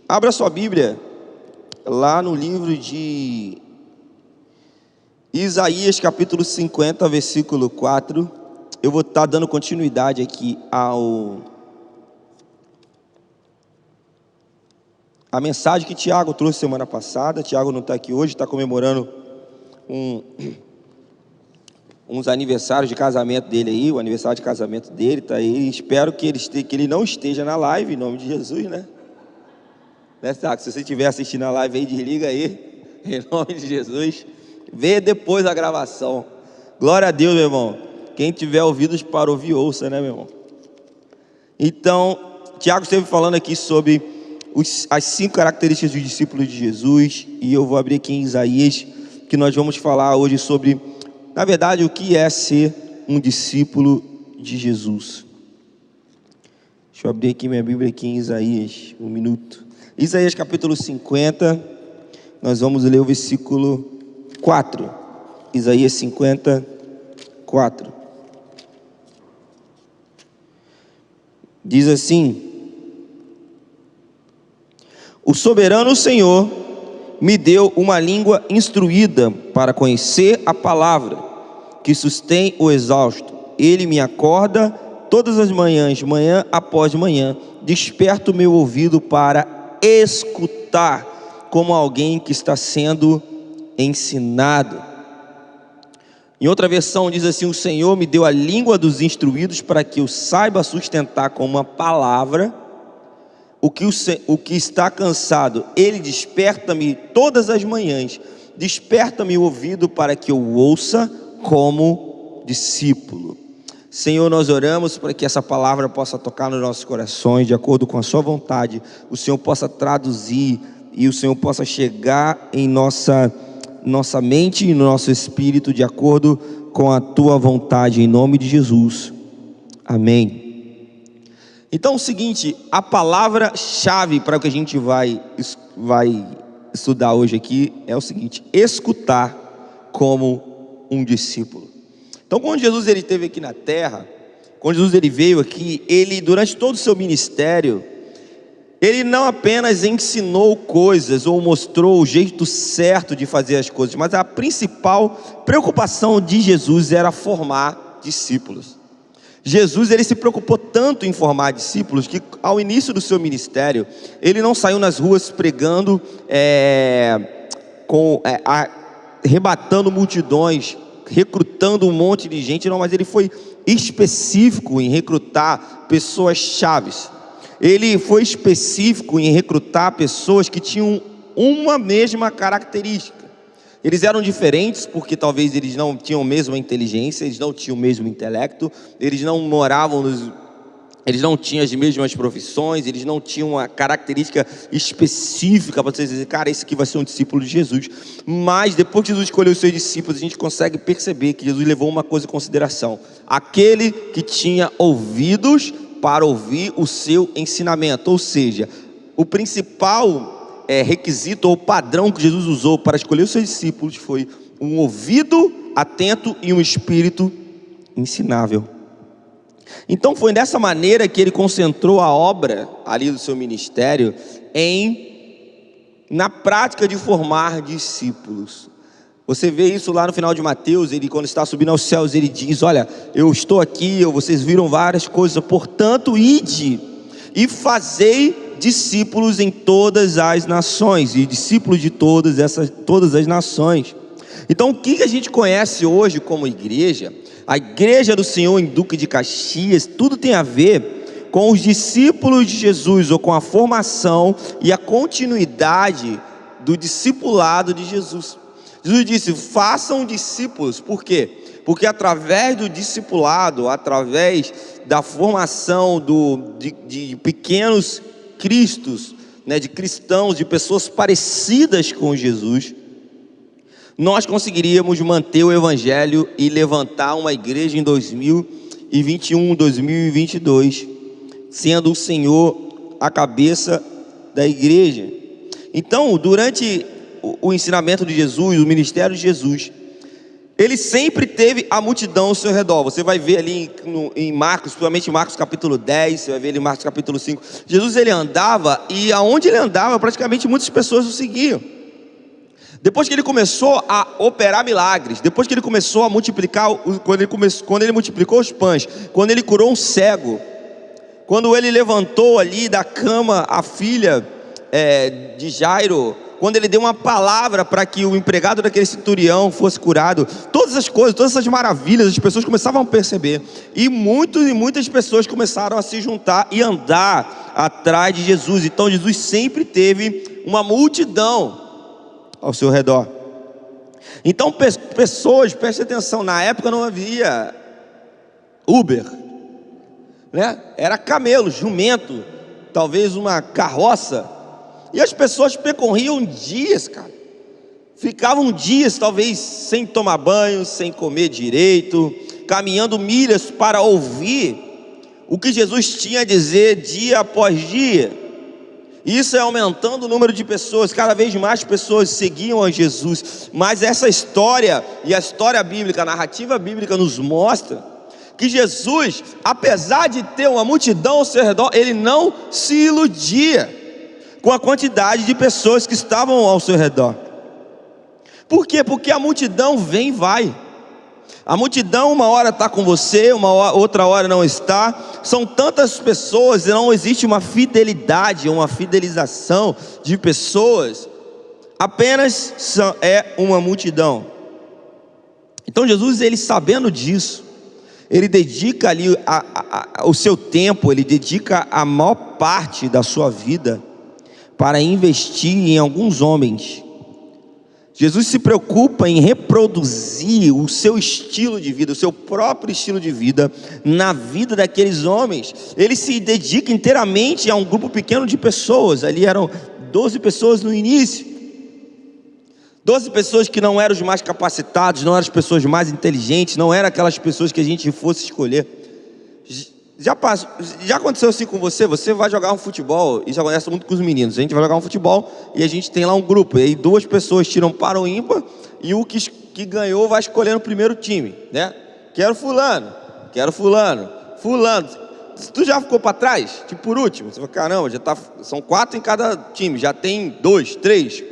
Abra sua Bíblia lá no livro de Isaías, capítulo 50, versículo 4. Eu vou estar dando continuidade aqui a mensagem que Tiago trouxe semana passada. Tiago não está aqui hoje, está comemorando uns aniversários de casamento dele aí, o aniversário de casamento dele está aí. Espero que ele não esteja na live, em nome de Jesus, né? Tiago? Se você estiver assistindo a live aí, desliga aí, em nome de Jesus. Vê depois a gravação. Glória a Deus, meu irmão. Quem tiver ouvidos para ouvir, ouça, né, meu irmão? Então, Tiago esteve falando aqui sobre as 5 características dos discípulos de Jesus. E eu vou abrir aqui em Isaías, que nós vamos falar hoje sobre, na verdade, o que é ser um discípulo de Jesus. Deixa eu abrir aqui minha Bíblia aqui em Isaías, um minuto. Isaías capítulo 50, nós vamos ler o versículo 4. Isaías 50, 4. Diz assim: O soberano Senhor me deu uma língua instruída para conhecer a palavra que sustém o exausto. Ele me acorda todas as manhãs, manhã após manhã, desperta o meu ouvido para escutar, como alguém que está sendo ensinado. Em outra versão diz assim: o Senhor me deu a língua dos instruídos para que eu saiba sustentar com uma palavra o que está cansado. Ele desperta-me todas as manhãs, desperta-me o ouvido para que eu ouça como discípulo. Senhor, nós oramos para que essa palavra possa tocar nos nossos corações, de acordo com a sua vontade. O Senhor possa traduzir e o Senhor possa chegar em nossa mente e no nosso espírito, de acordo com a tua vontade, em nome de Jesus. Amém. Então é o seguinte, a palavra-chave para o que a gente vai estudar hoje aqui é o seguinte: escutar como um discípulo. Então, quando Jesus esteve aqui na terra, quando Jesus veio aqui, ele, durante todo o seu ministério, ele não apenas ensinou coisas ou mostrou o jeito certo de fazer as coisas, mas a principal preocupação de Jesus era formar discípulos. Jesus, ele se preocupou tanto em formar discípulos que, ao início do seu ministério, ele não saiu nas ruas pregando, arrebatando multidões, recrutando um monte de gente, não, mas ele foi específico em recrutar pessoas chaves. Ele foi específico em recrutar pessoas que tinham uma mesma característica. Eles eram diferentes porque talvez eles não tinham a mesma inteligência, eles não tinham o mesmo intelecto, eles não tinham as mesmas profissões, eles não tinham uma característica específica para você dizer, cara, esse aqui vai ser um discípulo de Jesus. Mas depois que Jesus escolheu os seus discípulos, a gente consegue perceber que Jesus levou uma coisa em consideração: aquele que tinha ouvidos para ouvir o seu ensinamento. Ou seja, o principal requisito ou padrão que Jesus usou para escolher os seus discípulos foi um ouvido atento e um espírito ensinável. Então foi dessa maneira que ele concentrou a obra ali do seu ministério na prática de formar discípulos. Você vê isso lá no final de Mateus, ele, quando está subindo aos céus, ele diz: olha, eu estou aqui, vocês viram várias coisas, portanto ide e fazei discípulos em todas as nações, e discípulos de todas as nações. Então o que a gente conhece hoje como igreja, a igreja do Senhor em Duque de Caxias, tudo tem a ver com os discípulos de Jesus, ou com a formação e a continuidade do discipulado de Jesus. Jesus disse: façam discípulos. Por quê? Porque através do discipulado, através da formação de pequenos cristos, de cristãos, de pessoas parecidas com Jesus, nós conseguiríamos manter o evangelho e levantar uma igreja em 2021, 2022, sendo o Senhor a cabeça da igreja. Então, durante o ensinamento de Jesus, o ministério de Jesus, Ele sempre teve a multidão ao seu redor. Você vai ver ali em Marcos, principalmente em Marcos capítulo 10, você vai ver ali em Marcos capítulo 5. Jesus, ele andava, e aonde ele andava, praticamente muitas pessoas o seguiam. Depois que ele começou a operar milagres, depois que ele começou a multiplicar, quando ele multiplicou os pães, quando ele curou um cego, quando ele levantou ali da cama a filha de Jairo, quando ele deu uma palavra para que o empregado daquele centurião fosse curado, todas as coisas, todas essas maravilhas, as pessoas começavam a perceber, e muitas pessoas começaram a se juntar e andar atrás de Jesus. Então Jesus sempre teve uma multidão ao seu redor. Então pessoas, preste atenção, na época não havia Uber, né? Era camelo, jumento, talvez uma carroça, e as pessoas percorriam dias, cara, ficavam dias talvez sem tomar banho, sem comer direito, caminhando milhas para ouvir o que Jesus tinha a dizer dia após dia. Isso é aumentando o número de pessoas, cada vez mais pessoas seguiam a Jesus. Mas essa história, e a história bíblica, a narrativa bíblica nos mostra que Jesus, apesar de ter uma multidão ao seu redor, ele não se iludia com a quantidade de pessoas que estavam ao seu redor. Por quê? Porque a multidão vem e vai. A multidão uma hora está com você, outra hora não está. São tantas pessoas e não existe uma fidelidade, uma fidelização de pessoas. Apenas é uma multidão. Então Jesus, ele sabendo disso, ele dedica ali o seu tempo, ele dedica a maior parte da sua vida para investir em alguns homens. Jesus se preocupa em reproduzir o seu estilo de vida, o seu próprio estilo de vida na vida daqueles homens. Ele se dedica inteiramente a um grupo pequeno de pessoas. Ali eram 12 pessoas no início, 12 pessoas que não eram os mais capacitados, não eram as pessoas mais inteligentes, não eram aquelas pessoas que a gente fosse escolher. Já aconteceu assim com você? Você vai jogar um futebol, e já acontece muito com os meninos. A gente vai jogar um futebol e a gente tem lá um grupo, e aí 2 pessoas tiram para o ímpar, e o que ganhou vai escolher no primeiro time, né? Quero fulano. Tu já ficou para trás? Tipo, por último, você fala, caramba, são 4 em cada time, já tem 2, 3,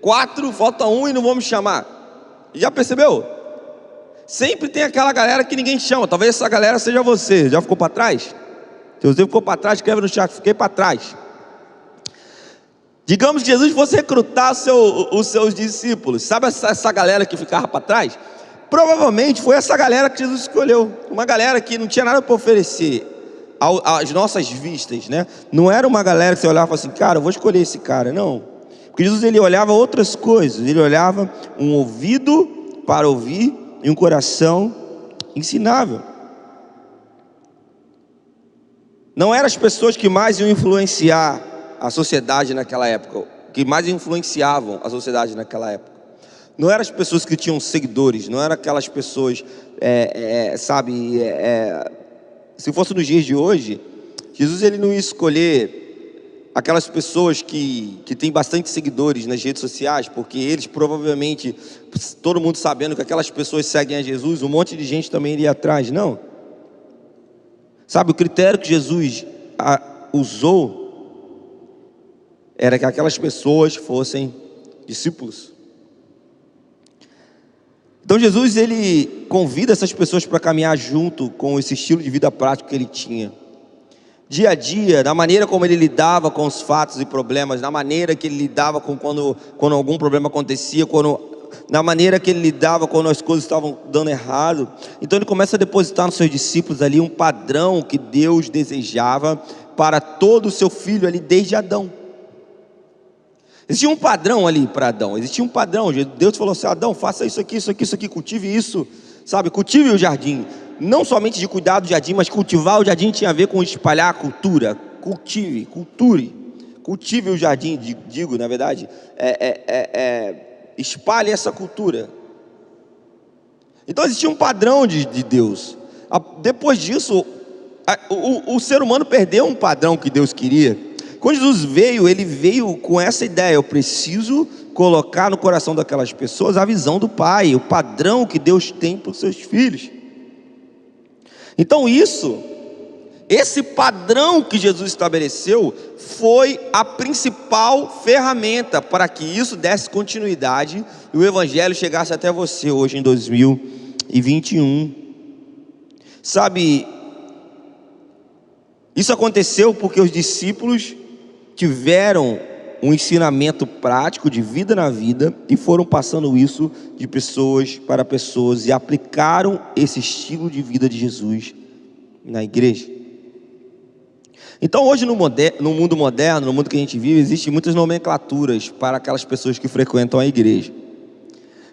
4, falta 1 e não vão me chamar. Já percebeu? Sempre tem aquela galera que ninguém chama. Talvez essa galera seja você. Já ficou para trás? Se você ficou para trás, escreve no chat, fiquei para trás. Digamos que Jesus fosse recrutar os seus discípulos. Sabe essa galera que ficava para trás? Provavelmente foi essa galera que Jesus escolheu. Uma galera que não tinha nada para oferecer às nossas vistas, né? Não era uma galera que você olhava e falava assim, cara, eu vou escolher esse cara. Não. Porque Jesus, ele olhava outras coisas. Ele olhava um ouvido para ouvir e um coração ensinável. Não eram as pessoas que mais iam influenciar a sociedade naquela época, que mais influenciavam a sociedade naquela época. Não eram as pessoas que tinham seguidores, não eram aquelas pessoas, se fosse nos dias de hoje, Jesus, ele não ia escolher aquelas pessoas que têm bastante seguidores nas redes sociais, porque eles provavelmente, todo mundo sabendo que aquelas pessoas seguem a Jesus, um monte de gente também iria atrás. Não. Sabe, o critério que Jesus usou era que aquelas pessoas fossem discípulos. Então Jesus, ele convida essas pessoas para caminhar junto com esse estilo de vida prático que ele tinha. Dia a dia, da maneira como ele lidava com os fatos e problemas, na maneira que ele lidava com quando algum problema acontecia, na maneira que ele lidava quando as coisas estavam dando errado. Então ele começa a depositar nos seus discípulos ali um padrão que Deus desejava para todo o seu filho ali desde Adão. Existia um padrão ali para Adão, existia um padrão. Deus falou assim, Adão, faça isso aqui, cultive isso, sabe, cultive o jardim. Não somente de cuidar do jardim, mas cultivar o jardim tinha a ver com espalhar a cultura. Cultive o jardim, digo, na verdade, espalhe essa cultura. Então existia um padrão de Deus. Depois disso, o ser humano perdeu um padrão que Deus queria. Quando Jesus veio, ele veio com essa ideia, eu preciso colocar no coração daquelas pessoas a visão do Pai, o padrão que Deus tem para os seus filhos. Então esse padrão que Jesus estabeleceu foi a principal ferramenta para que isso desse continuidade e o Evangelho chegasse até você hoje em 2021. Sabe, isso aconteceu porque os discípulos tiveram um ensinamento prático de vida na vida e foram passando isso de pessoas para pessoas e aplicaram esse estilo de vida de Jesus na igreja. Então hoje no mundo moderno, no mundo que a gente vive, existem muitas nomenclaturas para aquelas pessoas que frequentam a igreja.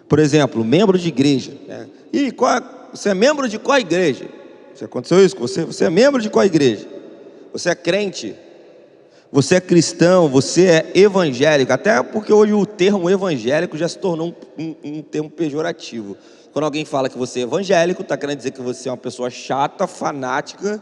Por exemplo, membro de igreja, né? E você é membro de qual igreja? Já aconteceu isso com você? Você é membro de qual igreja? Você é crente? Você é cristão? Você é evangélico? Até porque hoje o termo evangélico já se tornou um termo pejorativo. Quando alguém fala que você é evangélico, está querendo dizer que você é uma pessoa chata, fanática,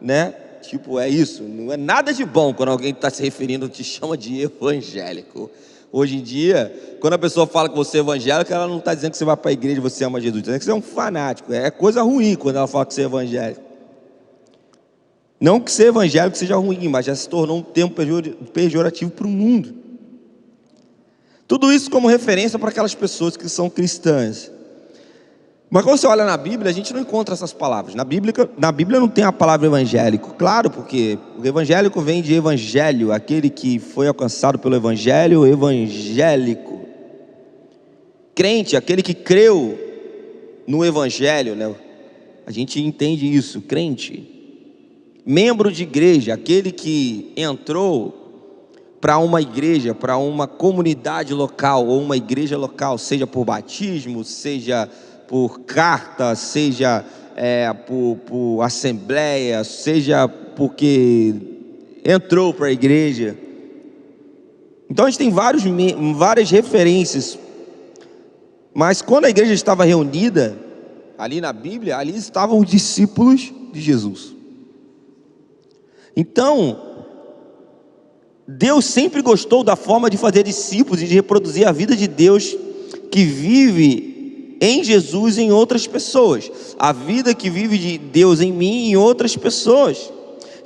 né? Tipo, é isso. Não é nada de bom quando alguém está se referindo, te chama de evangélico. Hoje em dia, quando a pessoa fala que você é evangélico, ela não está dizendo que você vai para a igreja e você ama Jesus, está dizendo que você é um fanático. É coisa ruim quando ela fala que você é evangélico. Não que ser evangélico seja ruim, mas já se tornou um termo pejorativo para o mundo. Tudo isso como referência para aquelas pessoas que são cristãs. Mas quando você olha na Bíblia, a gente não encontra essas palavras. Na Bíblia não tem a palavra evangélico. Claro, porque o evangélico vem de evangelho, aquele que foi alcançado pelo evangelho evangélico. Crente, aquele que creu no evangelho, né? A gente entende isso, crente. Membro de igreja, aquele que entrou para uma igreja, para uma comunidade local, ou uma igreja local, seja por batismo, seja por carta, seja por assembleia, seja porque entrou para a igreja. Então a gente tem várias referências, mas quando a igreja estava reunida, ali na Bíblia, ali estavam os discípulos de Jesus. Então, Deus sempre gostou da forma de fazer discípulos e de reproduzir a vida de Deus que vive em Jesus em outras pessoas, a vida que vive de Deus em mim em outras pessoas.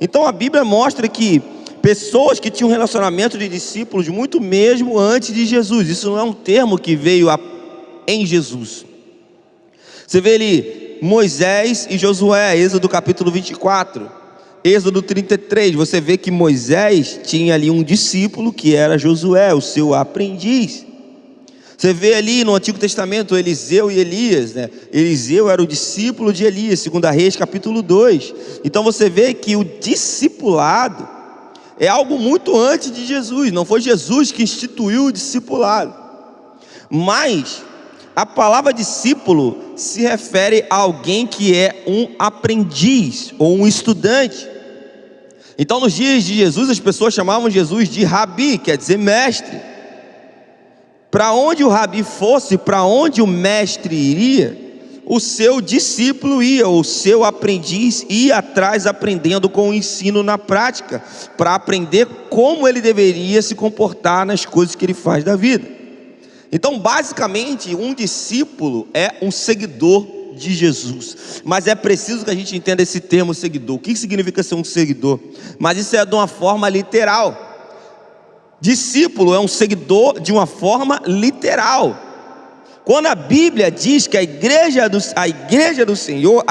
Então a Bíblia mostra que pessoas que tinham um relacionamento de discípulos muito mesmo antes de Jesus, isso não é um termo que veio em Jesus. Você vê ali Moisés e Josué, Êxodo capítulo 24, Êxodo 33, você vê que Moisés tinha ali um discípulo que era Josué, o seu aprendiz. Você vê ali no Antigo Testamento Eliseu e Elias, né? Eliseu era o discípulo de Elias, 2 Reis capítulo 2. Então você vê que o discipulado é algo muito antes de Jesus, não foi Jesus que instituiu o discipulado. Mas a palavra discípulo se refere a alguém que é um aprendiz ou um estudante. Então nos dias de Jesus as pessoas chamavam Jesus de rabi, quer dizer mestre. Para onde o rabi fosse, para onde o mestre iria, o seu discípulo ia, o seu aprendiz ia atrás aprendendo com o ensino na prática, para aprender como ele deveria se comportar nas coisas que ele faz da vida. Então basicamente um discípulo é um seguidor de Jesus, mas é preciso que a gente entenda esse termo seguidor. O que significa ser um seguidor? Mas isso é de uma forma literal. Discípulo é um seguidor de uma forma literal. Quando a Bíblia diz que a igreja do Senhor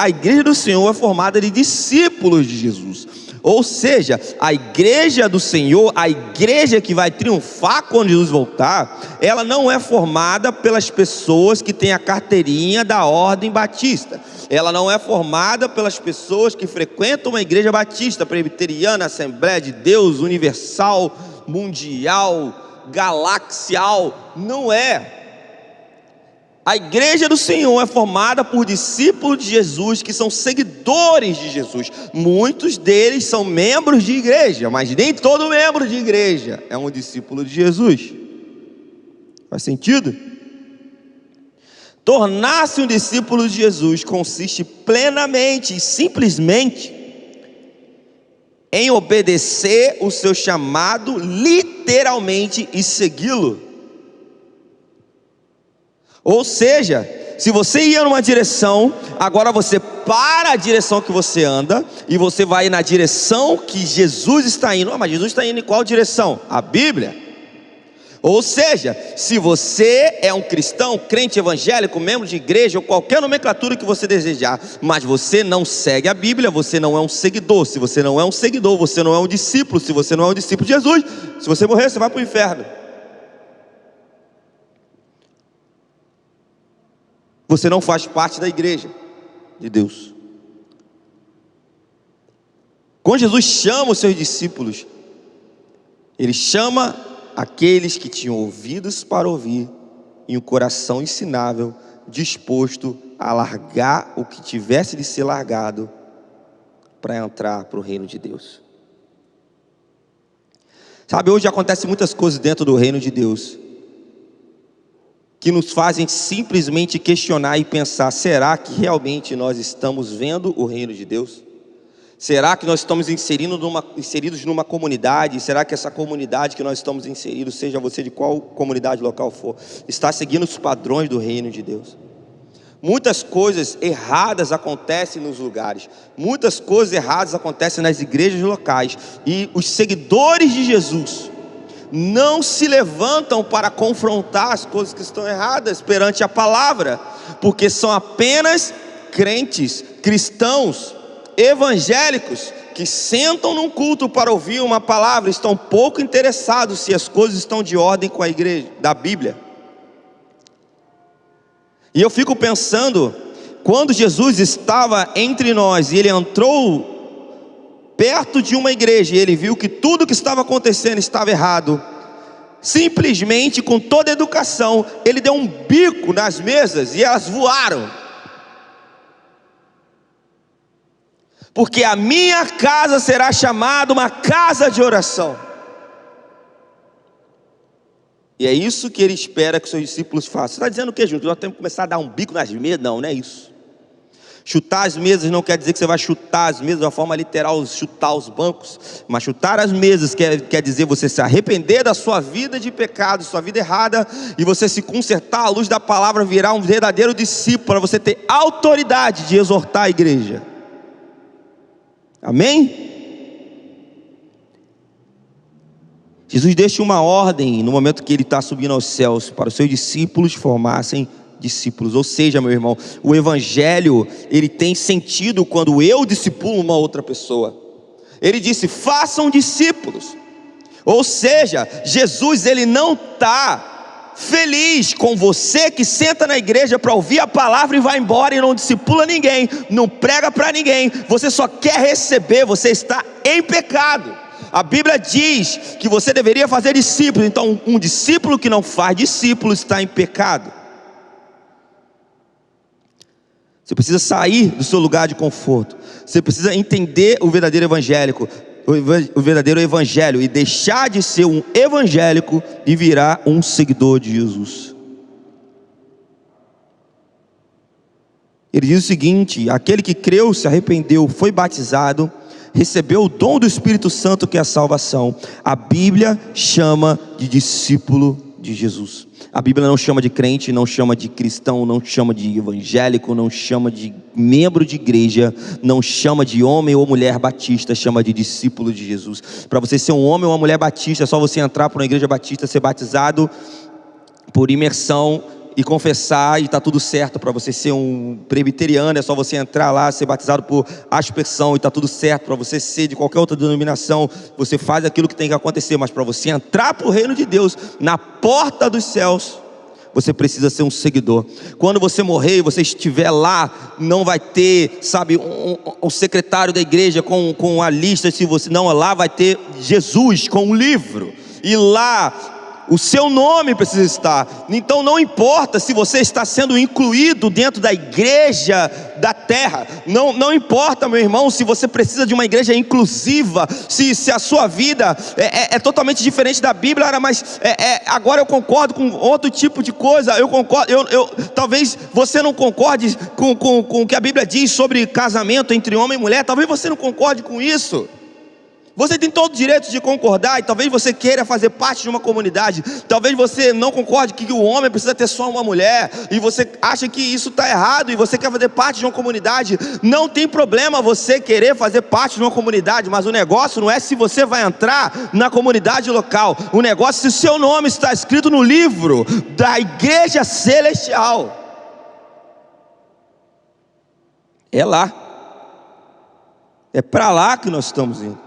é formada de discípulos de Jesus. Ou seja, a igreja do Senhor, a igreja que vai triunfar quando Jesus voltar, ela não é formada pelas pessoas que têm a carteirinha da ordem batista. Ela não é formada pelas pessoas que frequentam uma igreja batista, presbiteriana, Assembleia de Deus, universal, mundial, galaxial. Não é. A igreja do Senhor é formada por discípulos de Jesus que são seguidores de Jesus. Muitos deles são membros de igreja, mas nem todo membro de igreja é um discípulo de Jesus. Faz sentido? Tornar-se um discípulo de Jesus consiste plenamente e simplesmente em obedecer o seu chamado literalmente e segui-lo. Ou seja, se você ia numa direção, agora você para a direção que você anda e você vai na direção que Jesus está indo. Mas Jesus está indo em qual direção? A Bíblia. Ou seja, se você é um cristão, crente evangélico, membro de igreja ou qualquer nomenclatura que você desejar, mas você não segue a Bíblia, você não é um seguidor. Se você não é um seguidor, você não é um discípulo. Se você não é um discípulo de Jesus, se você morrer, você vai para o inferno. Você não faz parte da igreja de Deus. Quando Jesus chama os seus discípulos, Ele chama aqueles que tinham ouvidos para ouvir e um coração ensinável, disposto a largar o que tivesse de ser largado para entrar para o reino de Deus. Sabe, hoje acontecem muitas coisas dentro do reino de Deus que nos fazem simplesmente questionar e pensar: será que realmente nós estamos vendo o reino de Deus? Será que nós estamos inseridos numa comunidade? Será que essa comunidade que nós estamos inseridos, seja você de qual comunidade local for, está seguindo os padrões do reino de Deus? Muitas coisas erradas acontecem nos lugares, muitas coisas erradas acontecem nas igrejas locais, e os seguidores de Jesus não se levantam para confrontar as coisas que estão erradas perante a palavra, porque são apenas crentes, cristãos, evangélicos, que sentam num culto para ouvir uma palavra, estão pouco interessados se as coisas estão de ordem com a igreja, da Bíblia. E eu fico pensando, quando Jesus estava entre nós e Ele entrou perto de uma igreja e Ele viu que tudo que estava acontecendo estava errado, simplesmente com toda a educação, Ele deu um bico nas mesas e elas voaram. Porque a minha casa será chamada uma casa de oração. E é isso que Ele espera que seus discípulos façam. Você está dizendo o que, Júnior? Nós temos que começar a dar um bico nas mesas? Não, não é isso. Chutar as mesas não quer dizer que você vai chutar as mesas de uma forma literal, chutar os bancos. Mas chutar as mesas quer dizer você se arrepender da sua vida de pecado, sua vida errada, e você se consertar à luz da palavra, virar um verdadeiro discípulo, para você ter autoridade de exortar a igreja. Amém? Jesus deixa uma ordem no momento que Ele está subindo aos céus, para os seus discípulos formassem discípulos. Ou seja, meu irmão, o evangelho, ele tem sentido quando eu discipulo uma outra pessoa. Ele disse: façam discípulos. Ou seja, Jesus, Ele não está feliz com você que senta na igreja para ouvir a palavra e vai embora e não discipula ninguém, não prega para ninguém, você só quer receber, você está em pecado. A Bíblia diz que você deveria fazer discípulos. Então um discípulo que não faz discípulo está em pecado. Você precisa sair do seu lugar de conforto, você precisa entender o verdadeiro evangélico, o verdadeiro evangelho, e deixar de ser um evangélico e virar um seguidor de Jesus. Ele diz o seguinte: aquele que creu, se arrependeu, foi batizado, recebeu o dom do Espírito Santo, que é a salvação. A Bíblia chama de discípulo de Jesus. A Bíblia não chama de crente, não chama de cristão, não chama de evangélico, não chama de membro de igreja, não chama de homem ou mulher batista, chama de discípulo de Jesus. Para você ser um homem ou uma mulher batista, é só você entrar para uma igreja batista, ser batizado por imersão e confessar, e está tudo certo. Para você ser um presbiteriano, é só você entrar lá, ser batizado por aspersão, e está tudo certo. Para você ser de qualquer outra denominação, você faz aquilo que tem que acontecer. Mas para você entrar para o reino de Deus, na porta dos céus, você precisa ser um seguidor. Quando você morrer e você estiver lá, não vai ter, sabe, um secretário da igreja com a lista, se você não, lá vai ter Jesus com um livro, e lá o seu nome precisa estar. Então não importa se você está sendo incluído dentro da igreja da terra, não importa, meu irmão, se você precisa de uma igreja inclusiva, se a sua vida é totalmente diferente da Bíblia. Mas agora eu concordo com outro tipo de coisa. Eu concordo, talvez você não concorde com o que a Bíblia diz sobre casamento entre homem e mulher. Talvez você não concorde com isso. Você tem todo o direito de concordar, e talvez você queira fazer parte de uma comunidade. Talvez você não concorde que o homem precisa ter só uma mulher, e você acha que isso está errado, e você quer fazer parte de uma comunidade. Não tem problema você querer fazer parte de uma comunidade, mas o negócio não é se você vai entrar na comunidade local. O negócio é se o seu nome está escrito no livro da igreja celestial. É lá. É para lá que nós estamos indo.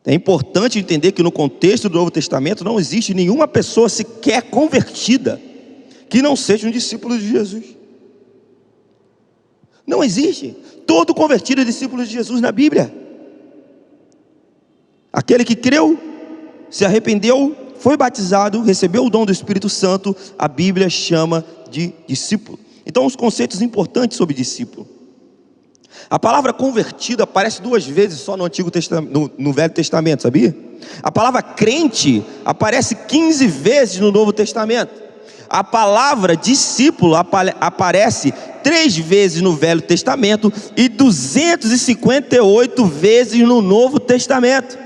É importante entender que no contexto do Novo Testamento não existe nenhuma pessoa sequer convertida que não seja um discípulo de Jesus. Não existe. Todo convertido é discípulo de Jesus na Bíblia. Aquele que creu, se arrependeu, foi batizado, recebeu o dom do Espírito Santo, a Bíblia chama de discípulo. Então, os conceitos importantes sobre discípulo. A palavra convertido aparece 2 vezes só no Antigo Testamento, no Velho Testamento, sabia? A palavra crente aparece 15 vezes no Novo Testamento. A palavra discípulo aparece 3 vezes no Velho Testamento e 258 vezes no Novo Testamento.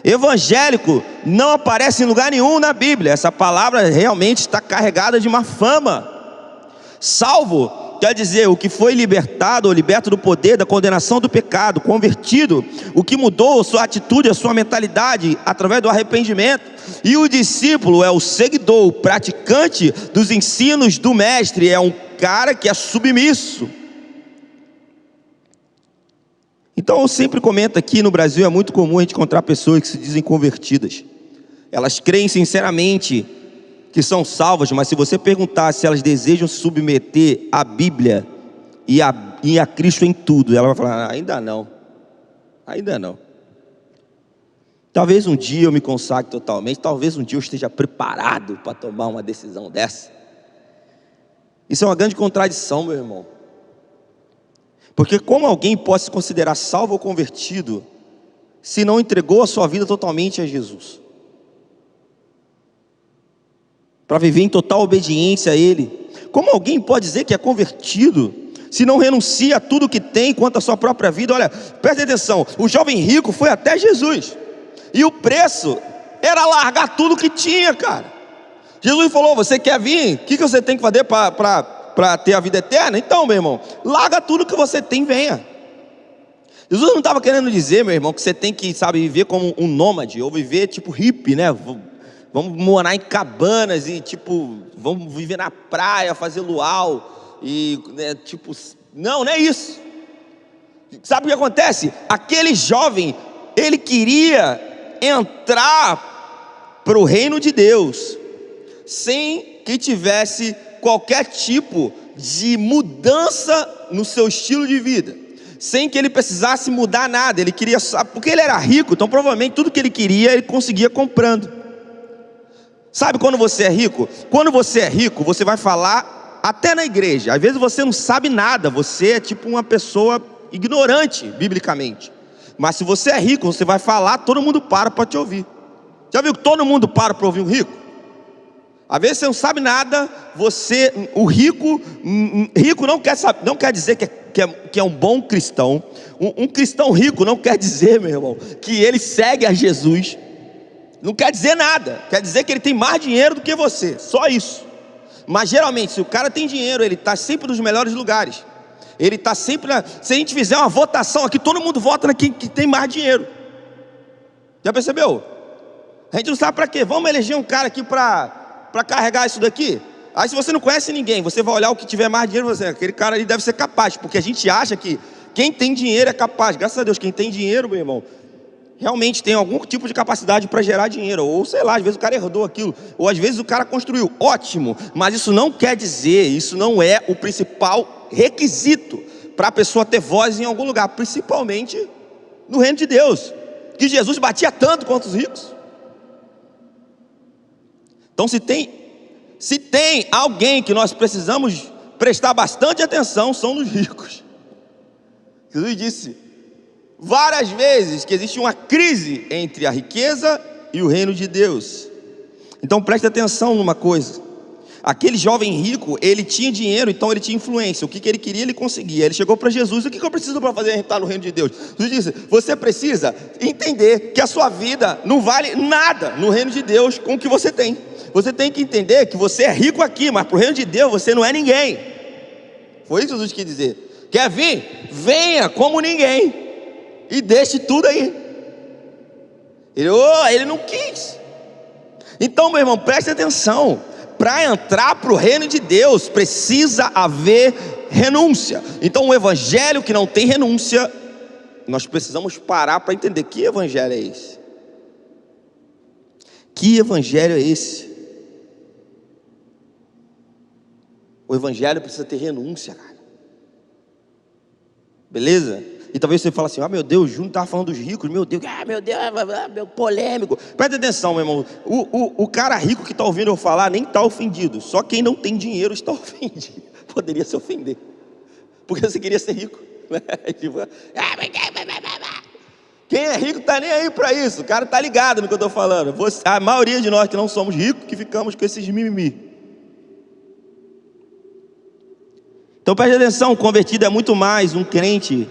Evangélico não aparece em lugar nenhum na Bíblia. Essa palavra realmente está carregada de má fama. Salvo quer dizer o que foi libertado ou liberto do poder da condenação do pecado, convertido, o que mudou a sua atitude, a sua mentalidade através do arrependimento. E o discípulo é o seguidor, o praticante dos ensinos do mestre, é um cara que é submisso. Então eu sempre comento aqui, no Brasil é muito comum a gente encontrar pessoas que se dizem convertidas. Elas creem sinceramente que são salvas, mas se você perguntar se elas desejam se submeter à Bíblia e a Cristo em tudo, ela vai falar, ainda não, ainda não. Talvez um dia eu me consagre totalmente, talvez um dia eu esteja preparado para tomar uma decisão dessa. Isso é uma grande contradição, meu irmão. Porque como alguém pode se considerar salvo ou convertido se não entregou a sua vida totalmente a Jesus? Para viver em total obediência a Ele. Como alguém pode dizer que é convertido se não renuncia a tudo que tem quanto à sua própria vida? Olha, preste atenção, o jovem rico foi até Jesus, e o preço era largar tudo que tinha, cara. Jesus falou, você quer vir? O que você tem que fazer para ter a vida eterna? Então, meu irmão, larga tudo que você tem, venha. Jesus não estava querendo dizer, meu irmão, que você tem que, viver como um nômade, ou viver tipo hippie, né? Vamos morar em cabanas e vamos viver na praia, fazer luau e não é isso. Sabe o que acontece? Aquele jovem, ele queria entrar para o reino de Deus sem que tivesse qualquer tipo de mudança no seu estilo de vida, sem que ele precisasse mudar nada. Ele queria, porque ele era rico, então provavelmente tudo que ele queria ele conseguia comprando. Sabe quando você é rico? Quando você é rico, você vai falar até na igreja. Às vezes você não sabe nada, você é tipo uma pessoa ignorante, biblicamente. Mas se você é rico, você vai falar, todo mundo para te ouvir. Já viu que todo mundo para ouvir um rico? Às vezes você não sabe nada, o rico não quer dizer que é um bom cristão. Um cristão rico não quer dizer, meu irmão, que ele segue a Jesus. Não quer dizer nada, quer dizer que ele tem mais dinheiro do que você, só isso. Mas geralmente, se o cara tem dinheiro, ele está sempre nos melhores lugares. Ele está sempre se a gente fizer uma votação aqui, todo mundo vota naquele que tem mais dinheiro. Já percebeu? A gente não sabe para quê. Vamos eleger um cara aqui para carregar isso daqui. Aí se você não conhece ninguém, você vai olhar o que tiver mais dinheiro, aquele cara ali deve ser capaz. Porque a gente acha que quem tem dinheiro é capaz. Graças a Deus, quem tem dinheiro, meu irmão, realmente tem algum tipo de capacidade para gerar dinheiro. Ou sei lá, às vezes o cara herdou aquilo, ou às vezes o cara construiu, ótimo. Mas isso não quer dizer, isso não é o principal requisito para a pessoa ter voz em algum lugar, principalmente no reino de Deus, que Jesus batia tanto quanto os ricos. Então se tem alguém que nós precisamos prestar bastante atenção, são os ricos. Jesus disse várias vezes que existe uma crise entre a riqueza e o reino de Deus. Então preste atenção numa coisa: Aquele jovem rico, ele tinha dinheiro, então ele tinha influência. O que ele queria, ele conseguia. Ele chegou para Jesus: o que eu preciso para fazer entrar no reino de Deus? Jesus disse: você precisa entender que a sua vida não vale nada no reino de Deus com o que você tem. Você tem que entender que você é rico aqui, mas para o reino de Deus você não é ninguém. Foi isso que Jesus quis dizer. Quer vir? Venha como ninguém e deixe tudo aí. Ele não quis. Então, meu irmão, preste atenção. Para entrar para o reino de Deus precisa haver renúncia. Então, o evangelho que não tem renúncia, nós precisamos parar para entender que evangelho é esse. Que evangelho é esse? O evangelho precisa ter renúncia, cara. Beleza? E talvez você fale assim: ah, meu Deus, o Júnior estava falando dos ricos, meu Deus, meu polêmico. Presta atenção, meu irmão, o cara rico que está ouvindo eu falar nem está ofendido. Só quem não tem dinheiro está ofendido. Poderia se ofender, porque você queria ser rico. Quem é rico está nem aí para isso. O cara está ligado no que eu estou falando. A maioria de nós que não somos ricos, que ficamos com esses mimimi. Então preste atenção, o convertido é muito mais um crente.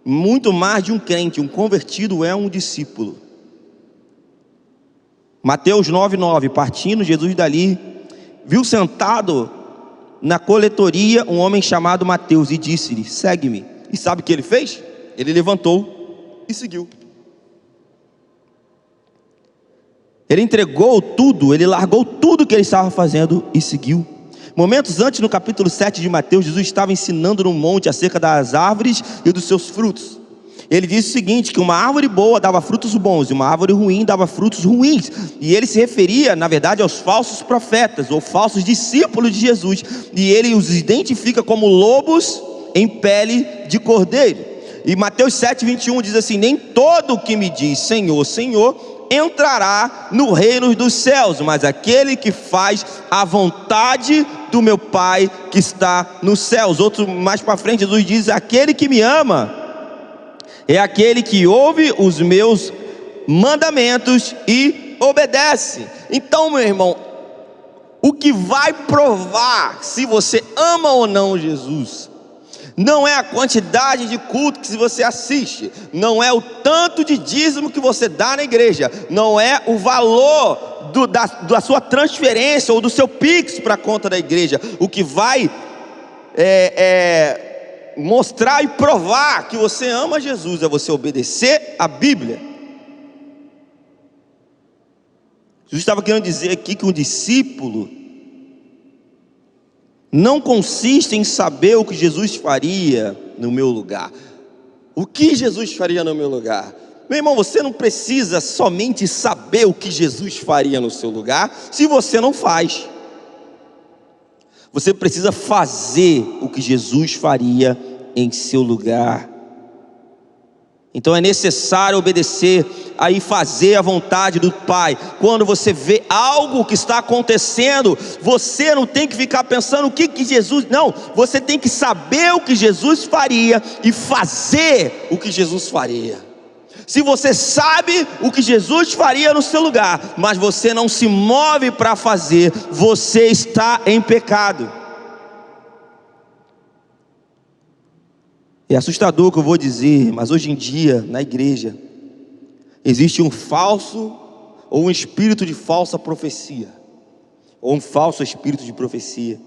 Muito mais de um crente, um convertido é um discípulo. Mateus 9:9, partindo Jesus dali, viu sentado na coletoria um homem chamado Mateus e disse-lhe: segue-me. E sabe o que ele fez? Ele levantou e seguiu. Ele entregou tudo, ele largou tudo que ele estava fazendo e seguiu. Momentos antes, no capítulo 7 de Mateus, Jesus estava ensinando no monte acerca das árvores e dos seus frutos. Ele disse o seguinte, que uma árvore boa dava frutos bons e uma árvore ruim dava frutos ruins. E ele se referia, na verdade, aos falsos profetas ou falsos discípulos de Jesus. E ele os identifica como lobos em pele de cordeiro. E Mateus 7:21 diz assim: nem todo o que me diz Senhor, Senhor entrará no reino dos céus, mas aquele que faz a vontade do meu Pai que está nos céus. Outro mais para frente, Jesus diz: aquele que me ama é aquele que ouve os meus mandamentos e obedece. Então, meu irmão, o que vai provar se você ama ou não Jesus não é a quantidade de culto que você assiste, não é o tanto de dízimo que você dá na igreja, não é o valor da sua transferência ou do seu Pix para a conta da igreja. O que vai mostrar e provar que você ama Jesus é você obedecer a Bíblia. Jesus estava querendo dizer aqui que um discípulo não consiste em saber o que Jesus faria no meu lugar. O que Jesus faria no meu lugar? Meu irmão, você não precisa somente saber o que Jesus faria no seu lugar, se você não faz. Você precisa fazer o que Jesus faria em seu lugar. Então é necessário obedecer e fazer a vontade do Pai. Quando você vê algo que está acontecendo, você não tem que ficar pensando o que Jesus... Não, você tem que saber o que Jesus faria e fazer o que Jesus faria. Se você sabe o que Jesus faria no seu lugar, mas você não se move para fazer, você está em pecado. É assustador o que eu vou dizer, mas hoje em dia, na igreja, existe um falso, ou um espírito de falsa profecia, ou um falso espírito de profecia,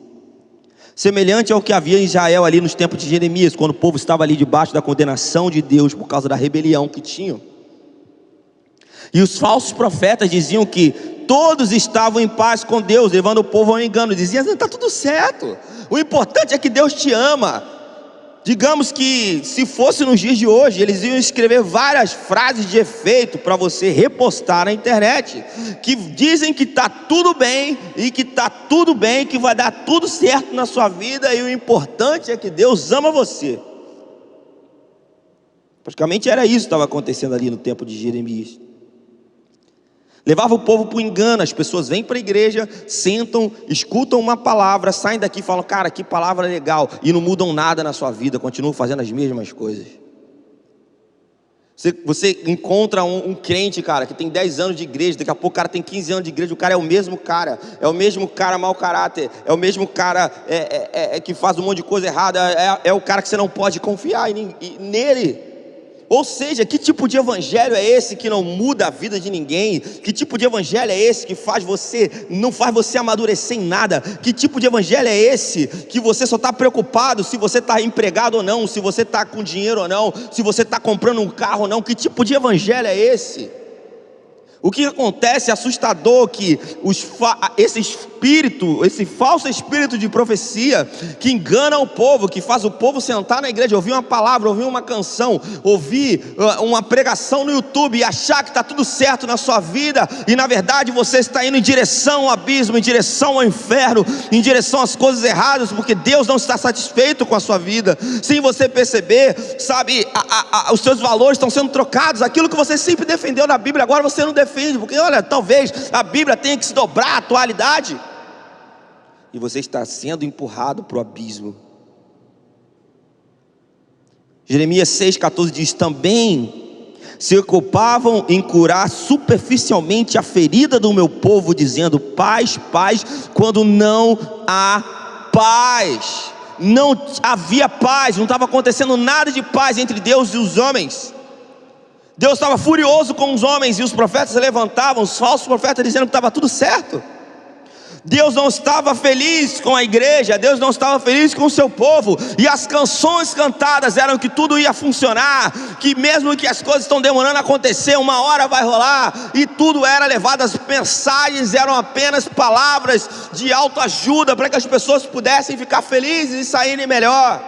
semelhante ao que havia em Israel ali nos tempos de Jeremias, quando o povo estava ali debaixo da condenação de Deus, por causa da rebelião que tinham. E os falsos profetas diziam que todos estavam em paz com Deus, levando o povo ao engano. Diziam: está tudo certo, o importante é que Deus te ama. Digamos que se fosse nos dias de hoje, eles iam escrever várias frases de efeito para você repostar na internet, que dizem que está tudo bem, e que está tudo bem, que vai dar tudo certo na sua vida, e o importante é que Deus ama você. Praticamente era isso que estava acontecendo ali no tempo de Jeremias. Levava o povo para o engano. As pessoas vêm para a igreja, sentam, escutam uma palavra, saem daqui e falam: cara, que palavra legal, e não mudam nada na sua vida, continuam fazendo as mesmas coisas. Você encontra um crente, cara, que tem 10 anos de igreja, daqui a pouco o cara tem 15 anos de igreja, o cara é o mesmo cara, mau caráter, é o mesmo cara que faz um monte de coisa errada, é o cara que você não pode confiar nele. Ou seja, que tipo de evangelho é esse que não muda a vida de ninguém? Que tipo de evangelho é esse que não faz você amadurecer em nada? Que tipo de evangelho é esse que você só está preocupado se você está empregado ou não, se você está com dinheiro ou não, se você está comprando um carro ou não? Que tipo de evangelho é esse? O que acontece é assustador, que esse falso espírito de profecia, que engana o povo, que faz o povo sentar na igreja, ouvir uma palavra, ouvir uma canção, ouvir uma pregação no YouTube e achar que está tudo certo na sua vida, e na verdade você está indo em direção ao abismo, em direção ao inferno, em direção às coisas erradas, porque Deus não está satisfeito com a sua vida. Sem você perceber, sabe, os seus valores estão sendo trocados, aquilo que você sempre defendeu na Bíblia, agora você não defende, porque olha, talvez a Bíblia tenha que se dobrar à atualidade, e você está sendo empurrado para o abismo. Jeremias 6,14 diz: também se ocupavam em curar superficialmente a ferida do meu povo, dizendo paz, paz, quando não há paz. Não havia paz, não estava acontecendo nada de paz entre Deus e os homens. Deus estava furioso com os homens, e os profetas se levantavam, os falsos profetas, dizendo que estava tudo certo. Deus não estava feliz com a igreja, Deus não estava feliz com o seu povo, e as canções cantadas eram que tudo ia funcionar, que mesmo que as coisas estão demorando a acontecer, uma hora vai rolar, e tudo era levado, as mensagens eram apenas palavras de autoajuda, para que as pessoas pudessem ficar felizes e saírem melhor.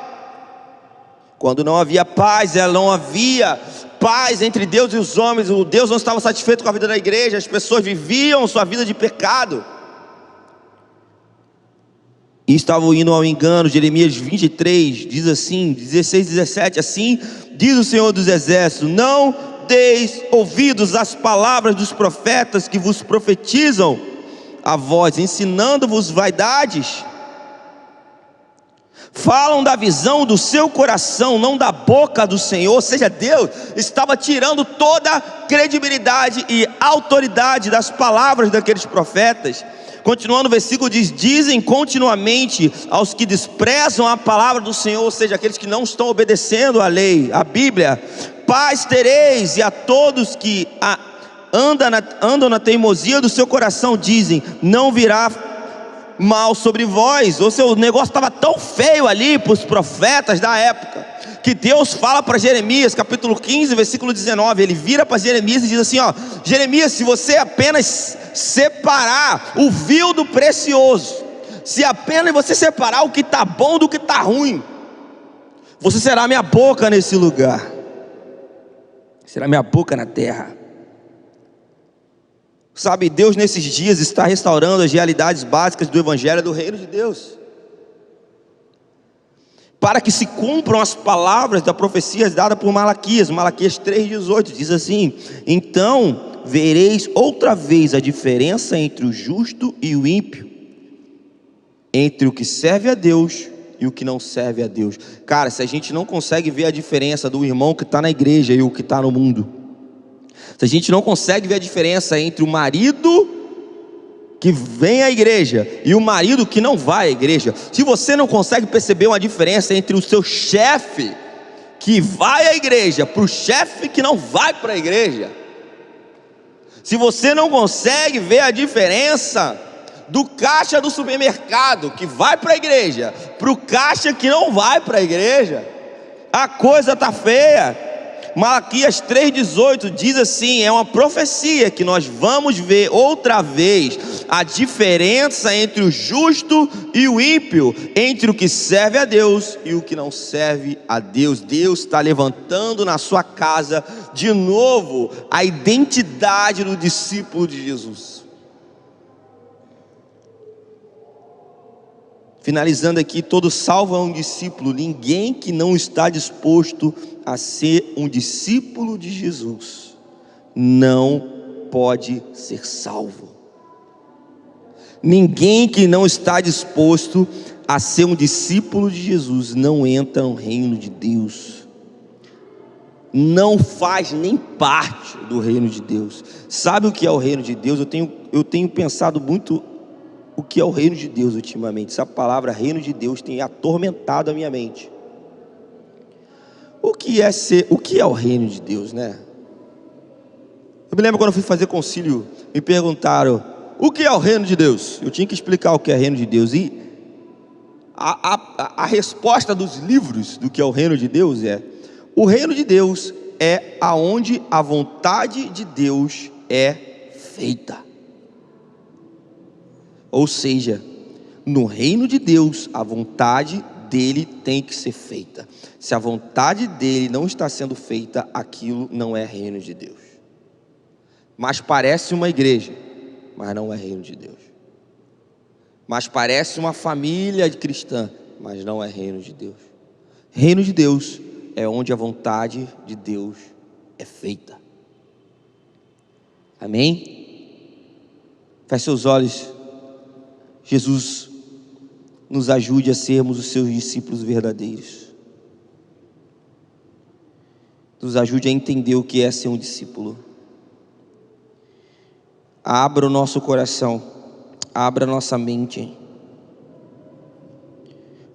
Quando não havia paz, não havia paz entre Deus e os homens, o Deus não estava satisfeito com a vida da igreja, as pessoas viviam sua vida de pecado, e estavam indo ao engano. Jeremias 23, diz assim, 16, 17, assim diz o Senhor dos Exércitos: não deis ouvidos às palavras dos profetas que vos profetizam a vós, ensinando-vos vaidades. Falam da visão do seu coração, não da boca do Senhor. Ou seja, Deus estava tirando toda a credibilidade e autoridade das palavras daqueles profetas. Continuando o versículo diz: dizem continuamente aos que desprezam a palavra do Senhor, ou seja, aqueles que não estão obedecendo a lei, a Bíblia, paz tereis. E a todos que andam na teimosia do seu coração dizem: não virá mal sobre vós. Ou seja, o negócio estava tão feio ali para os profetas da época, que Deus fala para Jeremias, capítulo 15, versículo 19, ele vira para Jeremias e diz assim: ó, Jeremias, se você apenas separar o vil do precioso, se apenas você separar o que está bom do que está ruim, você será minha boca nesse lugar, será minha boca na terra. Sabe, Deus nesses dias está restaurando as realidades básicas do Evangelho do Reino de Deus, para que se cumpram as palavras da profecia dada por Malaquias. Malaquias 3,18 diz assim: então vereis outra vez a diferença entre o justo e o ímpio, entre o que serve a Deus e o que não serve a Deus. Cara, se a gente não consegue ver a diferença do irmão que está na igreja e o que está no mundo, se a gente não consegue ver a diferença entre o marido que vem à igreja e o marido que não vai à igreja, se você não consegue perceber uma diferença entre o seu chefe que vai à igreja para o chefe que não vai para a igreja, se você não consegue ver a diferença do caixa do supermercado que vai para a igreja para o caixa que não vai para a igreja, a coisa está feia. Malaquias 3,18 diz assim, é uma profecia que nós vamos ver outra vez a diferença entre o justo e o ímpio, entre o que serve a Deus e o que não serve a Deus. Deus está levantando na sua casa de novo a identidade do discípulo de Jesus. Finalizando aqui, todo salvo é um discípulo. Ninguém que não está disposto a ser um discípulo de Jesus não pode ser salvo. Ninguém que não está disposto a ser um discípulo de Jesus não entra no reino de Deus. não faz nem parte do reino de Deus. Sabe o que é o reino de Deus? Eu tenho pensado muito o que é o reino de Deus ultimamente. Essa palavra reino de Deus tem atormentado a minha mente. O que é o reino de Deus, né? Eu me lembro quando eu fui fazer concílio, me perguntaram: o que é o reino de Deus? Eu tinha que explicar o que é o reino de Deus. E a resposta dos livros do que é o reino de Deus é: o reino de Deus é aonde a vontade de Deus é feita. Ou seja, no reino de Deus, a vontade dele tem que ser feita. Se a vontade dele não está sendo feita, aquilo não é reino de Deus. Mas parece uma igreja, mas não é reino de Deus. Mas parece uma família cristã, mas não é reino de Deus. Reino de Deus é onde a vontade de Deus é feita. Amém? Feche seus olhos. Jesus nos ajude a sermos os seus discípulos verdadeiros. Nos ajude a entender o que é ser um discípulo. Abra o nosso coração, abra a nossa mente.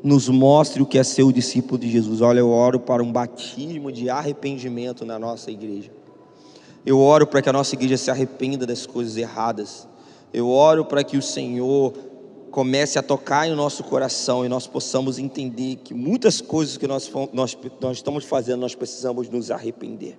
Nos mostre o que é ser o discípulo de Jesus. Olha, eu oro para um batismo de arrependimento na nossa igreja. Eu oro para que a nossa igreja se arrependa das coisas erradas. Eu oro para que o Senhor comece a tocar em nosso coração e nós possamos entender que muitas coisas que nós estamos fazendo, nós precisamos nos arrepender.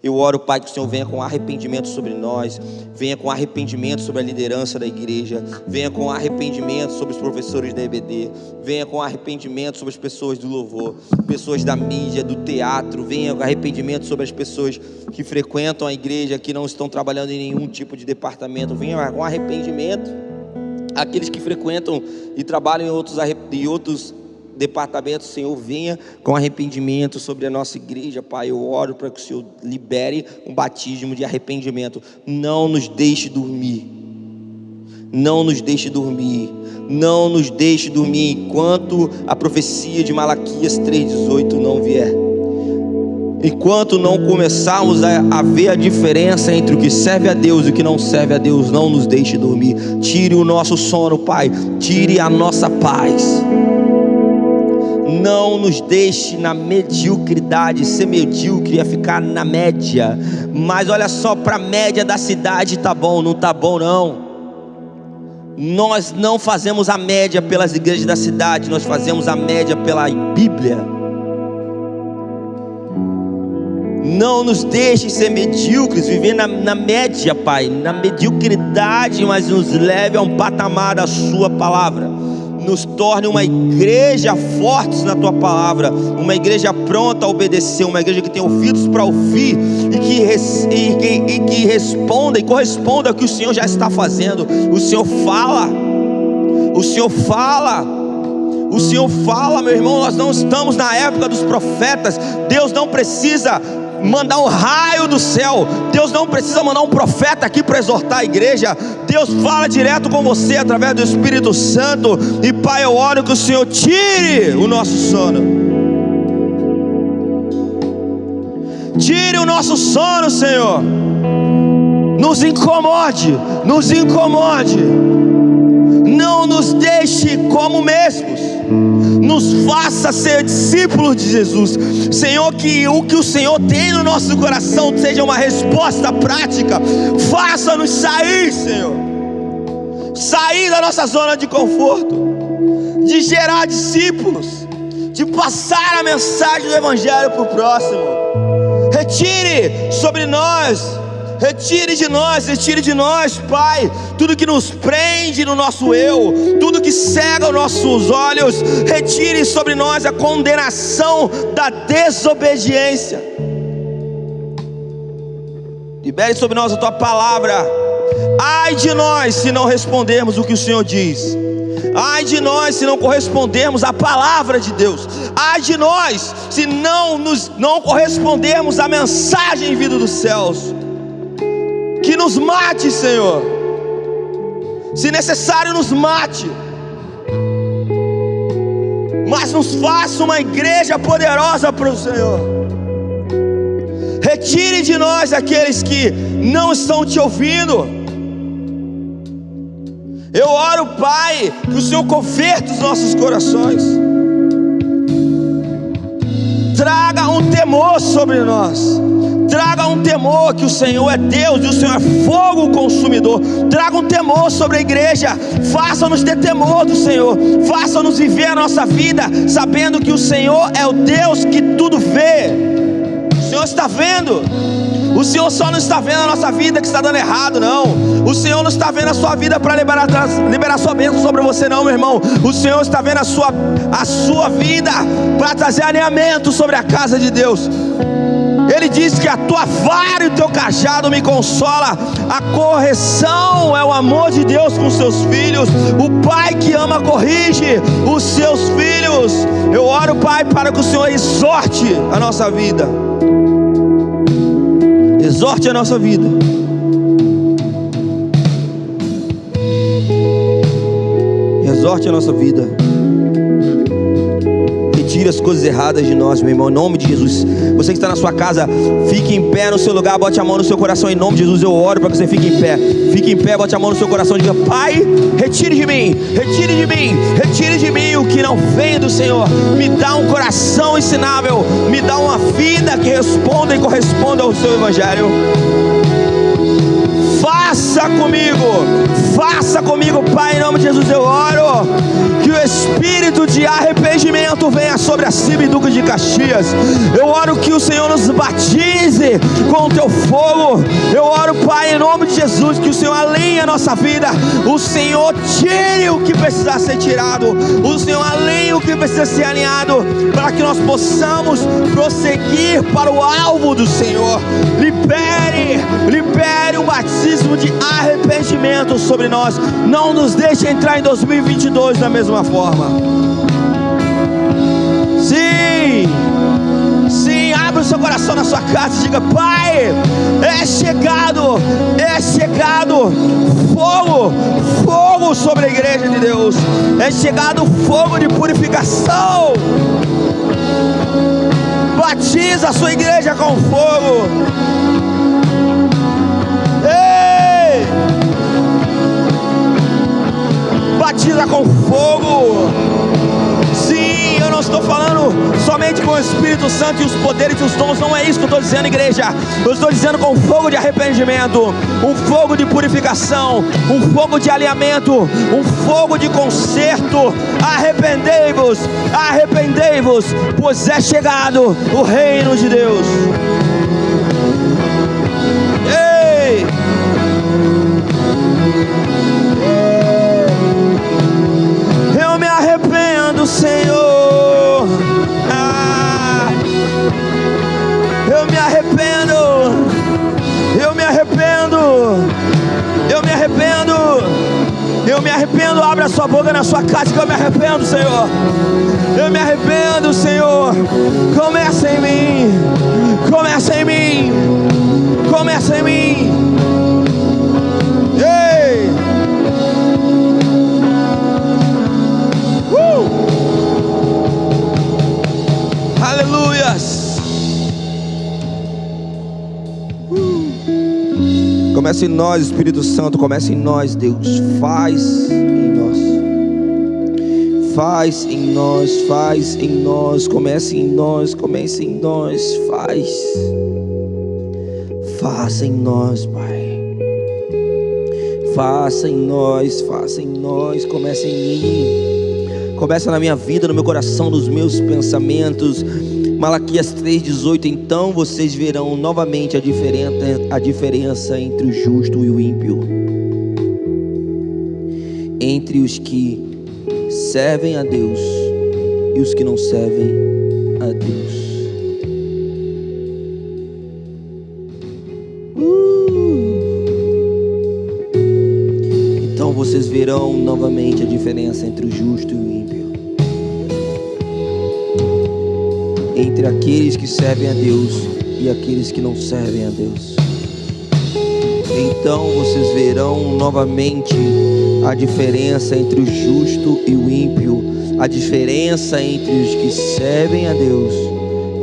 Eu oro, Pai, que o Senhor venha com arrependimento sobre nós, venha com arrependimento sobre a liderança da igreja, venha com arrependimento sobre os professores da EBD, venha com arrependimento sobre as pessoas do louvor, pessoas da mídia, do teatro, venha com arrependimento sobre as pessoas que frequentam a igreja, que não estão trabalhando em nenhum tipo de departamento, venha com arrependimento aqueles que frequentam e trabalham em outros departamentos. Senhor, venha com arrependimento sobre a nossa igreja, Pai. Eu oro para que o Senhor libere um batismo de arrependimento. Não nos deixe dormir. Não nos deixe dormir. Não nos deixe dormir enquanto a profecia de Malaquias 3,18 não vier. Enquanto não começarmos a ver a diferença entre o que serve a Deus e o que não serve a Deus, não nos deixe dormir. Tire o nosso sono, Pai. Tire a nossa paz. Não nos deixe na mediocridade. Ser medíocre é ficar na média. Mas olha só, para a média da cidade tá bom, não tá bom não. Nós não fazemos a média pelas igrejas da cidade, nós fazemos a média pela Bíblia. Não nos deixe ser medíocres, viver na média, Pai, na mediocridade, mas nos leve a um patamar da Sua palavra. Nos torne uma igreja forte na Tua palavra, uma igreja pronta a obedecer, uma igreja que tem ouvidos para ouvir e que responda e corresponda ao que o Senhor já está fazendo. O Senhor fala, o Senhor fala, o Senhor fala, meu irmão. Nós não estamos na época dos profetas. Deus não precisa mandar um raio do céu, Deus não precisa mandar um profeta aqui para exortar a igreja. Deus fala direto com você através do Espírito Santo. E Pai, eu oro que o Senhor tire o nosso sono, tire o nosso sono, Senhor. Nos incomode, nos incomode. Não nos deixe como mesmos. Nos faça ser discípulos de Jesus, Senhor. Que o que o Senhor tem no nosso coração seja uma resposta prática. Faça-nos sair, Senhor, sair da nossa zona de conforto, de gerar discípulos, de passar a mensagem do Evangelho para o próximo. Retire sobre nós, retire de nós, Pai, tudo que nos prende no nosso eu, tudo que cega os nossos olhos. Retire sobre nós a condenação da desobediência. Libere sobre nós a Tua palavra. Ai de nós se não respondermos o que o Senhor diz. Ai de nós se não correspondermos à palavra de Deus. Ai de nós se não correspondermos à mensagem vinda dos céus. Que nos mate, Senhor. Se necessário, nos mate, mas nos faça uma igreja poderosa para o Senhor. Retire de nós aqueles que não estão te ouvindo. Eu oro, Pai, que o Senhor converta os nossos corações. Traga um temor sobre nós. Traga um temor que o Senhor é Deus e o Senhor é fogo consumidor. Traga um temor sobre a igreja. Faça-nos ter temor do Senhor. Faça-nos viver a nossa vida sabendo que o Senhor é o Deus que tudo vê. O Senhor está vendo. O Senhor só não está vendo a nossa vida que está dando errado, não. O Senhor não está vendo a sua vida para liberar sua bênção sobre você, não, meu irmão. O Senhor está vendo a sua vida para trazer alinhamento sobre a casa de Deus. Ele diz que a tua vara e o teu cajado me consola. A correção é o amor de Deus com seus filhos. O pai que ama corrige os seus filhos. Eu oro, Pai, para que o Senhor exorte a nossa vida. Exorte a nossa vida. Exorte a nossa vida. Retire as coisas erradas de nós, meu irmão, em nome de Jesus. Você que está na sua casa, fique em pé no seu lugar, bote a mão no seu coração, em nome de Jesus. Eu oro para que você fique em pé. Fique em pé, bote a mão no seu coração e diga: Pai, retire de mim, retire de mim, retire de mim o que não vem do Senhor. Me dá um coração ensinável, me dá uma vida que responda e corresponda ao seu evangelho. Faça comigo, Pai, em nome de Jesus. Eu oro que o espírito de arrependimento venha sobre a Cibiduca de Caxias. Eu oro que o Senhor nos batize com o teu fogo. Eu oro, Pai, em nome de Jesus, que o Senhor alinhe a nossa vida. O Senhor tire o que precisa ser tirado. O Senhor alinhe o que precisa ser alinhado, para que nós possamos prosseguir para o alvo do Senhor. Libere um batismo de arrependimento sobre nós. Não nos deixe entrar em 2022 da mesma forma. Sim, abre o seu coração na sua casa e diga: Pai, é chegado fogo sobre a igreja de Deus. É chegado fogo de purificação. Batiza a sua igreja com fogo. Ei! Batiza com fogo. Sim, eu não estou falando somente com o Espírito Santo e os poderes e os dons. Não é isso que eu estou dizendo, igreja. Eu estou dizendo com fogo de arrependimento, um fogo de purificação, um fogo de alinhamento, um fogo de conserto. Arrependei-vos, pois é chegado o reino de Deus. Ei! Eu me arrependo, Senhor. Eu me arrependo. Abra a sua boca na sua casa, que eu me arrependo, Senhor. Eu me arrependo, Senhor. Começa em mim. Ei! Aleluias! Começa em nós, Espírito Santo. Começa em nós, Deus. Faz em nós. Comece em nós. Faça em nós, Pai. Faça em nós. Comece em mim. Começa na minha vida, no meu coração, nos meus pensamentos. Malaquias 3,18. Então vocês verão novamente a diferença entre o justo e o ímpio, entre os que servem a Deus e os que não servem a Deus. Então vocês verão novamente a diferença entre o justo e o ímpio, entre aqueles que servem a Deus e aqueles que não servem a Deus. Então vocês verão novamente a diferença entre o justo e o ímpio, a diferença entre os que servem a Deus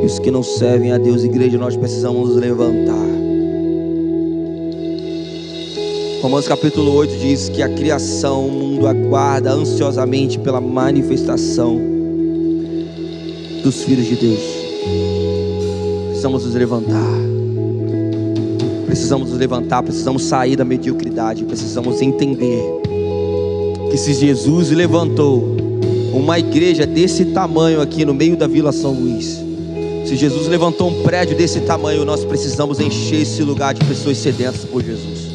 e E os que não servem a Deus, igreja, nós precisamos nos levantar. Romanos capítulo 8 diz que a criação, o mundo aguarda ansiosamente pela manifestação dos filhos de Deus. Precisamos nos levantar. Precisamos nos levantar, precisamos sair da mediocridade. Precisamos entender que se Jesus levantou uma igreja desse tamanho aqui no meio da Vila São Luís, se Jesus levantou um prédio desse tamanho, nós precisamos encher esse lugar de pessoas sedentas por Jesus.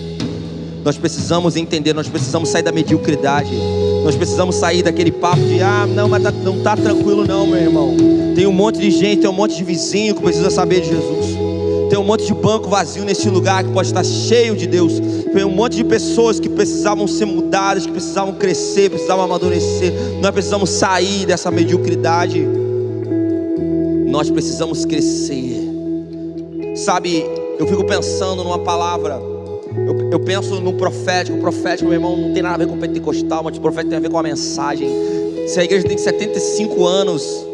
Nós precisamos entender, nós precisamos sair da mediocridade. Nós precisamos sair daquele papo de não, mas não está tranquilo não, meu irmão. Tem um monte de gente, tem um monte de vizinho que precisa saber de Jesus. Tem um monte de banco vazio nesse lugar que pode estar cheio de Deus. Tem um monte de pessoas que precisavam ser mudadas, que precisavam crescer, precisavam amadurecer. Nós precisamos sair dessa mediocridade. Nós precisamos crescer. Sabe, eu fico pensando numa palavra. Eu penso no profético. O profético, meu irmão, não tem nada a ver com o pentecostal, mas o profético tem a ver com a mensagem. Se a igreja tem 75 anos,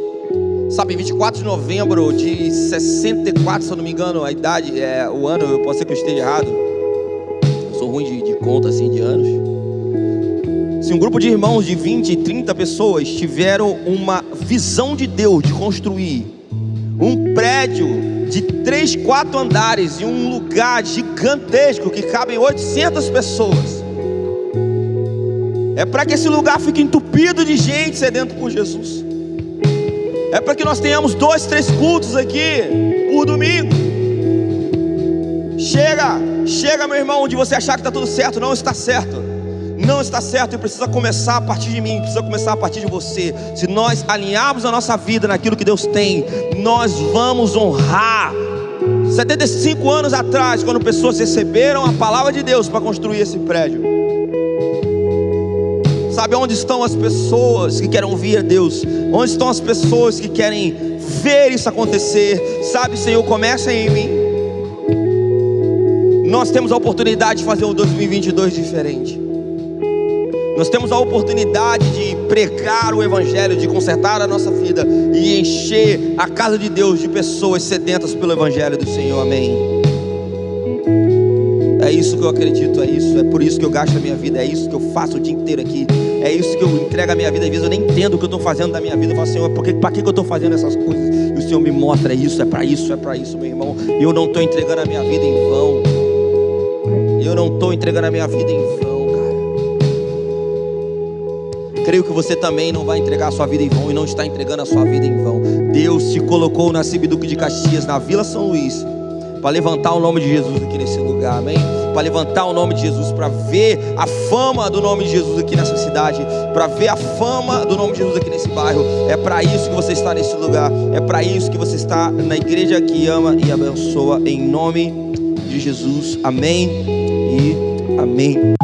sabe, 24 de novembro de 64, se eu não me engano, a idade, o ano, eu posso ser que eu esteja errado. Eu sou ruim de conta assim, de anos. Se um grupo de irmãos de 20, 30 pessoas tiveram uma visão de Deus de construir um prédio de 3, 4 andares em um lugar gigantesco que cabem 800 pessoas, é para que esse lugar fique entupido de gente sedento por Jesus. É para que nós tenhamos 2, 3 cultos aqui por domingo. Chega, meu irmão, de você achar que está tudo certo. Não está certo. Não está certo e precisa começar a partir de mim, precisa começar a partir de você. Se nós alinharmos a nossa vida naquilo que Deus tem, nós vamos honrar. 75 anos atrás, quando pessoas receberam a palavra de Deus para construir esse prédio, sabe onde estão as pessoas que querem ouvir a Deus? Onde estão as pessoas que querem ver isso acontecer? Sabe, Senhor, começa em mim. Nós temos a oportunidade de fazer um 2022 diferente. Nós temos a oportunidade de pregar o Evangelho, de consertar a nossa vida e encher a casa de Deus de pessoas sedentas pelo Evangelho do Senhor, amém. É isso que eu acredito, é por isso que eu gasto a minha vida, é isso que eu faço o dia inteiro aqui, é isso que eu entrego a minha vida. Às vezes eu nem entendo o que eu estou fazendo da minha vida. Eu falo, Senhor, para que eu estou fazendo essas coisas? E o Senhor me mostra, isso, é para isso, meu irmão. E eu não estou entregando a minha vida em vão. Eu não estou entregando a minha vida em vão. Creio que você também não vai entregar a sua vida em vão e não está entregando a sua vida em vão. Deus te colocou na Cibiduque de Caxias, na Vila São Luís, para levantar o nome de Jesus aqui nesse lugar, amém? Para levantar o nome de Jesus, para ver a fama do nome de Jesus aqui nessa cidade, para ver a fama do nome de Jesus aqui nesse bairro. É para isso que você está nesse lugar, é para isso que você está na igreja que ama e abençoa, em nome de Jesus, amém e amém.